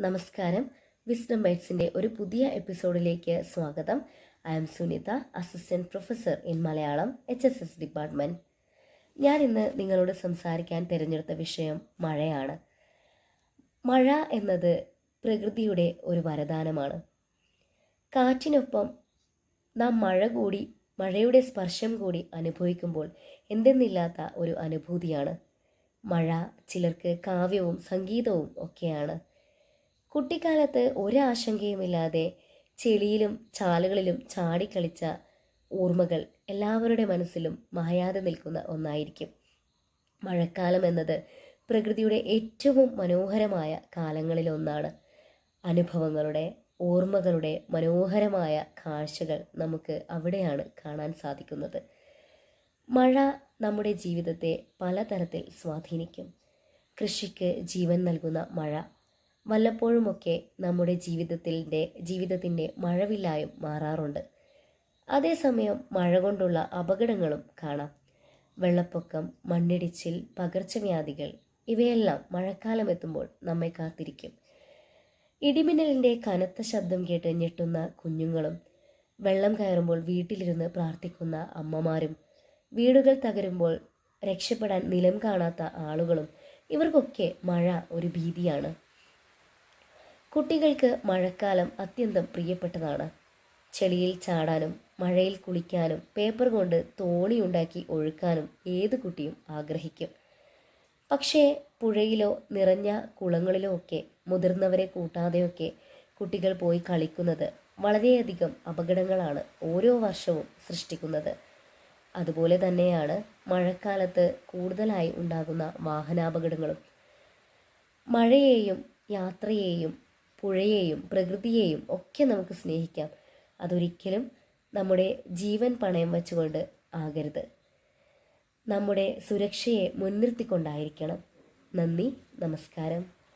നമസ്കാരം. വിസ്ഡം ബൈറ്റ്സിൻ്റെ ഒരു പുതിയ എപ്പിസോഡിലേക്ക് സ്വാഗതം. I am Sunitha, assistant professor in Malayalam HSS department. ഞാൻ ഇന്ന് നിങ്ങളോട് സംസാരിക്കാൻ തിരഞ്ഞെടുത്ത വിഷയം മഴയാണ്. മഴ എന്നത് പ്രകൃതിയുടെ ഒരു വരദാനമാണ്. കാറ്റിനൊപ്പം നാം മഴയുടെ സ്പർശം കൂടി അനുഭവിക്കുമ്പോൾ എന്തെന്നില്ലാത്ത ഒരു അനുഭൂതിയാണ്. മഴ ചിലർക്ക് കാവ്യവും സംഗീതവും ഒക്കെയാണ്. കുട്ടിക്കാലത്ത് ഒരാശങ്കയുമില്ലാതെ ചെളിയിലും ചാലുകളിലും ചാടിക്കളിച്ച ഓർമ്മകൾ എല്ലാവരുടെ മനസ്സിലും മായാതെ നിൽക്കുന്ന ഒന്നായിരിക്കും. മഴക്കാലം എന്നത് പ്രകൃതിയുടെ ഏറ്റവും മനോഹരമായ കാലങ്ങളിലൊന്നാണ്. അനുഭവങ്ങളുടെ, ഓർമ്മകളുടെ മനോഹരമായ കാഴ്ചകൾ നമുക്ക് അവിടെയാണ് കാണാൻ സാധിക്കുന്നത്. മഴ നമ്മുടെ ജീവിതത്തെ പലതരത്തിൽ സ്വാധീനിക്കും. കൃഷിക്ക് ജീവൻ നൽകുന്ന മഴ വല്ലപ്പോഴുമൊക്കെ നമ്മുടെ ജീവിതത്തിൻ്റെ മഴവില്ലായും മാറാറുണ്ട്. അതേസമയം മഴ കൊണ്ടുള്ള അപകടങ്ങളും കാണാം. വെള്ളപ്പൊക്കം, മണ്ണിടിച്ചിൽ, പകർച്ചവ്യാധികൾ ഇവയെല്ലാം മഴക്കാലം എത്തുമ്പോൾ നമ്മെ കാത്തിരിക്കും. ഇടിമിന്നലിൻ്റെ കനത്ത ശബ്ദം കേട്ട് ഞെട്ടുന്ന കുഞ്ഞുങ്ങളും, വെള്ളം കയറുമ്പോൾ വീട്ടിലിരുന്ന് പ്രാർത്ഥിക്കുന്ന അമ്മമാരും, വീടുകൾ തകരുമ്പോൾ രക്ഷപ്പെടാൻ നിലം കാണാത്ത ആളുകളും, ഇവർക്കൊക്കെ മഴ ഒരു ഭീതിയാണ്. കുട്ടികൾക്ക് മഴക്കാലം അത്യന്തം പ്രിയപ്പെട്ടതാണ്. ചെളിയിൽ ചാടാനും മഴയിൽ കുളിക്കാനും പേപ്പർ കൊണ്ട് തോണി ഉണ്ടാക്കി ഒഴുക്കാനും ഏത് കുട്ടിയും ആഗ്രഹിക്കും. പക്ഷേ പുഴയിലോ നിറഞ്ഞ കുളങ്ങളിലോ ഒക്കെ മുതിർന്നവരെ കൂട്ടാതെയൊക്കെ കുട്ടികൾ പോയി കളിക്കുന്നത് വളരെയധികം അപകടങ്ങളാണ് ഓരോ വർഷവും സൃഷ്ടിക്കുന്നത്. അതുപോലെ തന്നെയാണ് മഴക്കാലത്ത് കൂടുതലായി ഉണ്ടാകുന്ന വാഹനാപകടങ്ങളും. മഴയെയും യാത്രയെയും പുഴയെയും പ്രകൃതിയെയും ഒക്കെ നമുക്ക് സ്നേഹിക്കാം. അതൊരിക്കലും നമ്മുടെ ജീവൻ പണയം വെച്ചുകൊണ്ട് ആകരുത്. നമ്മുടെ സുരക്ഷയെ മുൻനിർത്തിക്കൊണ്ടായിരിക്കണം. നന്ദി, നമസ്കാരം.